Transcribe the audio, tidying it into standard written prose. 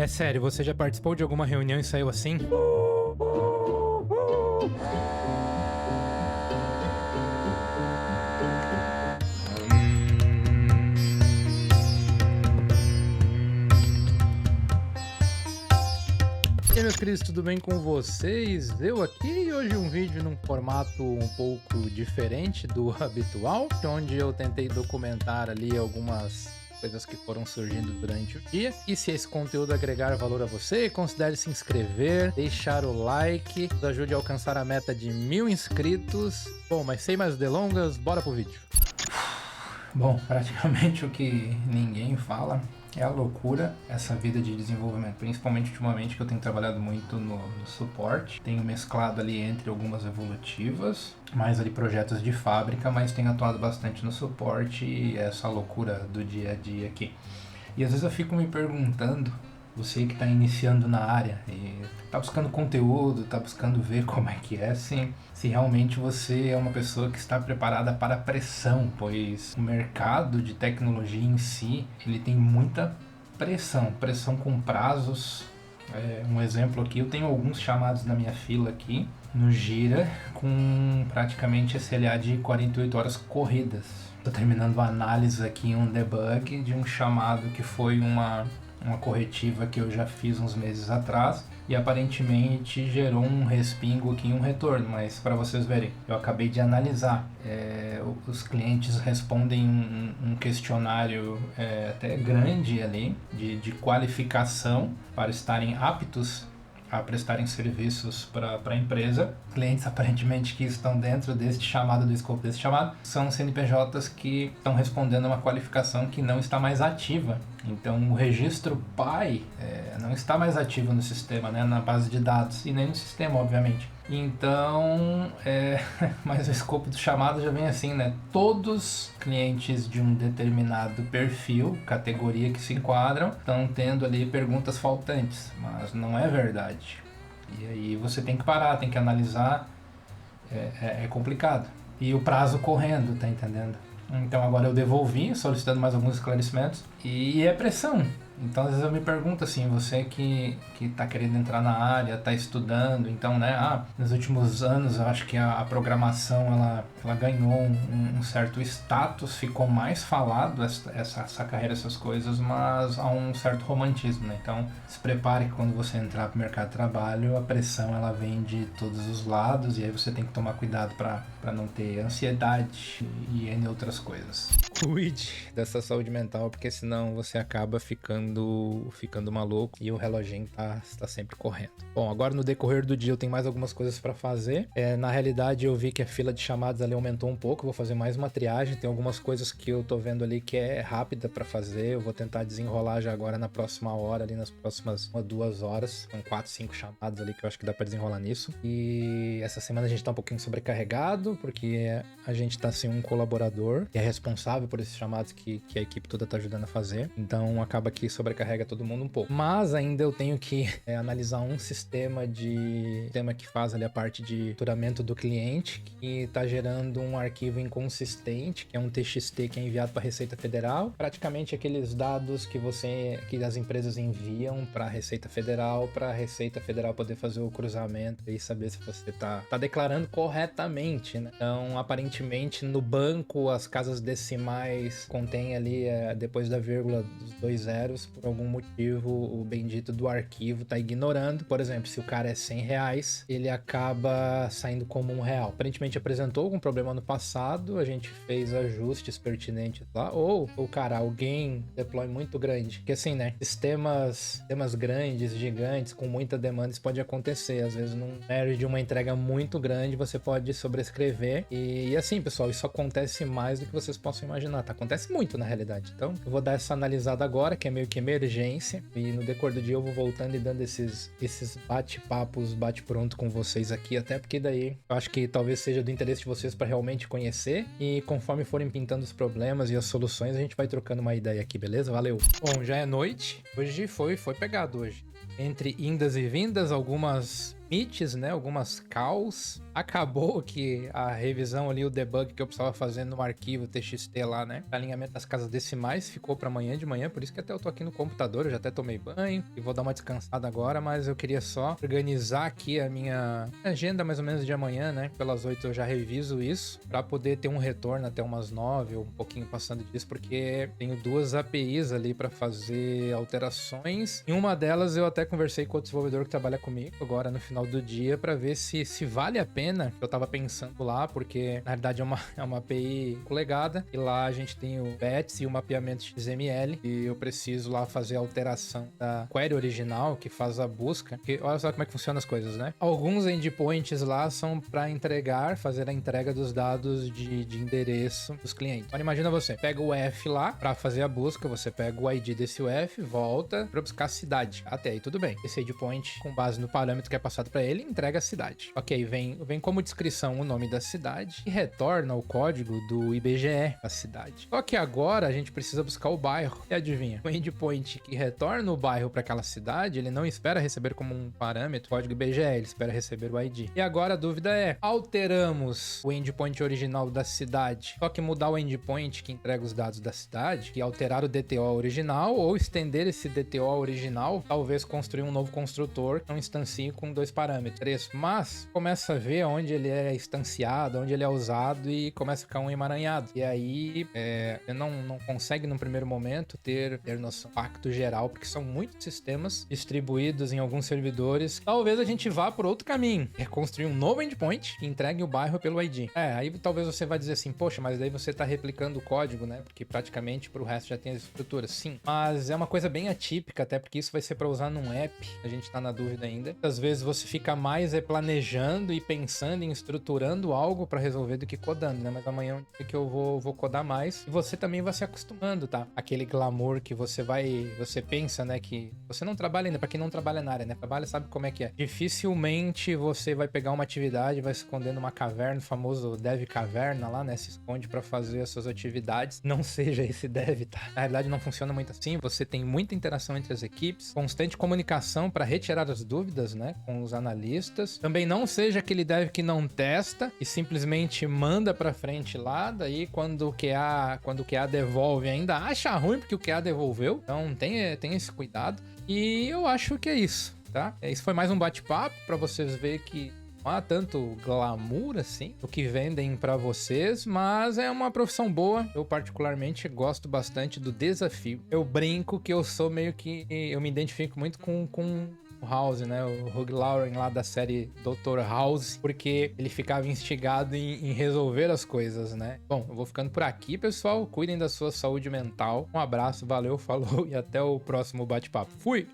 É sério, você já participou de alguma reunião e saiu assim? E aí, meus queridos, tudo bem com vocês? Eu aqui e hoje um vídeo num formato um pouco diferente do habitual, onde eu tentei documentar ali algumas coisas que foram surgindo durante o dia. E se esse conteúdo agregar valor a você, considere se inscrever, deixar o like, nos ajude a alcançar a meta de 1000 inscritos. Bom, mas sem mais delongas, bora pro vídeo. Bom, praticamente o que ninguém fala é a loucura, essa vida de desenvolvimento, principalmente ultimamente que eu tenho trabalhado muito no suporte. Tenho mesclado ali entre algumas evolutivas, mais ali projetos de fábrica, mas tenho atuado bastante no suporte e essa loucura do dia a dia aqui. E às vezes eu fico me perguntando, você que está iniciando na área e está buscando conteúdo, está buscando ver como é que é, se realmente você é uma pessoa que está preparada para a pressão, pois o mercado de tecnologia em si, ele tem muita pressão com prazos. Um exemplo aqui, eu tenho alguns chamados na minha fila aqui, no Gira, com praticamente SLA de 48 horas corridas. Estou terminando a análise aqui, um debug de um chamado que foi uma corretiva que eu já fiz uns meses atrás e aparentemente gerou um respingo aqui e um retorno, mas para vocês verem, eu acabei de analisar, os clientes respondem um questionário até grande ali de qualificação para estarem aptos a prestarem serviços para a empresa. Clientes aparentemente que estão dentro deste chamado, do escopo desse chamado, são CNPJs que estão respondendo a uma qualificação que não está mais ativa. Então o registro PAI não está mais ativo no sistema, né, na base de dados, e nem no sistema, obviamente. Então, mas o escopo do chamado já vem assim, né? Todos clientes de um determinado perfil, categoria que se enquadram, estão tendo ali perguntas faltantes, mas não é verdade. E aí você tem que parar, tem que analisar, é complicado. E o prazo correndo, tá entendendo? Então agora eu devolvi, solicitando mais alguns esclarecimentos, e é pressão. Então, às vezes eu me pergunto assim, você que tá querendo entrar na área, tá estudando, então, né, nos últimos anos eu acho que a programação, ela ganhou um certo status, ficou mais falado essa carreira, essas coisas, mas há um certo romantismo, né? Então, se prepare que quando você entrar pro mercado de trabalho, a pressão, ela vem de todos os lados, e aí você tem que tomar cuidado para não ter ansiedade e N outras coisas. Cuide dessa saúde mental, porque senão você acaba ficando maluco e o reloginho tá sempre correndo. Bom, agora no decorrer do dia eu tenho mais algumas coisas para fazer. Na realidade eu vi que a fila de chamadas ali aumentou um pouco, vou fazer mais uma triagem, tem algumas coisas que eu tô vendo ali que é rápida para fazer, eu vou tentar desenrolar já agora na próxima hora, ali nas próximas 2 horas, são 4, 5 chamadas ali que eu acho que dá para desenrolar nisso. E essa semana a gente tá um pouquinho sobrecarregado, porque a gente tá sem um colaborador que é responsável por esses chamados que a equipe toda tá ajudando a fazer, então acaba que sobrecarrega todo mundo um pouco. Mas ainda eu tenho que analisar um sistema que faz ali a parte de faturamento do cliente, que tá gerando um arquivo inconsistente, que é um TXT que é enviado para a Receita Federal. Praticamente aqueles dados que as empresas enviam para a Receita Federal poder fazer o cruzamento e saber se você tá declarando corretamente, né? Então, aparentemente, no banco, as casas decimais contêm ali, depois da vírgula, dos 2 zeros, por algum motivo o bendito do arquivo tá ignorando. Por exemplo, se o cara é R$100, ele acaba saindo como R$1. Aparentemente apresentou algum problema no passado, a gente fez ajustes pertinentes lá, ou cara, alguém deploy muito grande, porque assim, né, sistemas grandes, gigantes, com muita demanda, isso pode acontecer, às vezes num merge de uma entrega muito grande, você pode sobrescrever, e assim, pessoal, isso acontece mais do que vocês possam imaginar, tá? Acontece muito na realidade. Então, eu vou dar essa analisada agora, que é meio que emergência, e no decorrer do dia eu vou voltando e dando esses bate-papos, bate-pronto com vocês aqui, até porque daí eu acho que talvez seja do interesse de vocês para realmente conhecer, e conforme forem pintando os problemas e as soluções, a gente vai trocando uma ideia aqui, beleza? Valeu! Bom, já é noite, hoje foi pegado hoje. Entre indas e vindas, algumas commits, né? Algumas calls. Acabou que a revisão ali, o debug que eu precisava fazer no arquivo TXT lá, né? Alinhamento das casas decimais ficou pra amanhã de manhã, por isso que até eu tô aqui no computador, eu já até tomei banho e vou dar uma descansada agora, mas eu queria só organizar aqui a minha agenda mais ou menos de amanhã, né? Pelas 8 eu já reviso isso, pra poder ter um retorno até umas 9 ou um pouquinho passando disso, porque tenho 2 APIs ali pra fazer alterações. Em uma delas eu até conversei com o desenvolvedor que trabalha comigo agora no final do dia pra ver se vale a pena. Eu tava pensando lá, porque na verdade é uma API colegada e lá a gente tem o BETS e o mapeamento XML e eu preciso lá fazer a alteração da query original que faz a busca, porque olha só como é que funcionam as coisas, né? Alguns endpoints lá são para fazer a entrega dos dados de endereço dos clientes. Então imagina você, pega o F lá para fazer a busca, você pega o ID desse UF, volta para buscar a cidade. Até aí tudo bem. Esse endpoint, com base no parâmetro que é passado para ele, entrega a cidade. Ok, vem como descrição o nome da cidade e retorna o código do IBGE da cidade. Só que agora a gente precisa buscar o bairro. E adivinha? O endpoint que retorna o bairro para aquela cidade, ele não espera receber como um parâmetro o código IBGE, ele espera receber o ID. E agora a dúvida é, alteramos o endpoint original da cidade, só que mudar o endpoint que entrega os dados da cidade, que alterar o DTO original ou estender esse DTO original, talvez construir um novo construtor que não instancie com 2 parâmetros. Mas começa a ver onde ele é instanciado, onde ele é usado e começa a ficar um emaranhado. E aí você não consegue num primeiro momento ter noção do impacto geral, porque são muitos sistemas distribuídos em alguns servidores. Talvez a gente vá por outro caminho, é construir um novo endpoint que entregue o bairro pelo ID. Aí talvez você vai dizer assim, poxa, mas daí você tá replicando o código, né? Porque praticamente pro resto já tem as estruturas. Sim, mas é uma coisa bem atípica, até porque isso vai ser para usar num app, a gente tá na dúvida ainda. Às vezes você fica mais planejando e pensando em estruturando algo para resolver do que codando, né? Mas amanhã é um dia que eu vou codar mais. E você também vai se acostumando, tá? Aquele glamour que você pensa, né? Que você não trabalha ainda, para quem não trabalha na área, né? Trabalha, sabe como é que é. Dificilmente você vai pegar uma atividade, vai se esconder numa caverna, o famoso dev caverna lá, né? Se esconde para fazer as suas atividades. Não seja esse dev, tá? Na realidade não funciona muito assim. Você tem muita interação entre as equipes, constante comunicação para retirar as dúvidas, né? Com os analistas. Também não seja aquele dev que não testa e simplesmente manda pra frente lá, daí quando o QA devolve ainda acha ruim porque o QA devolveu. Então tem esse cuidado. E eu acho que é isso, tá? Isso foi mais um bate-papo pra vocês verem que não há tanto glamour assim o que vendem pra vocês, mas é uma profissão boa. Eu particularmente gosto bastante do desafio. Eu brinco que eu sou meio que... eu me identifico muito com o House, né? O Hugh Laurie lá da série Dr. House, porque ele ficava instigado em resolver as coisas, né? Bom, eu vou ficando por aqui, pessoal. Cuidem da sua saúde mental. Um abraço, valeu, falou e até o próximo bate-papo. Fui!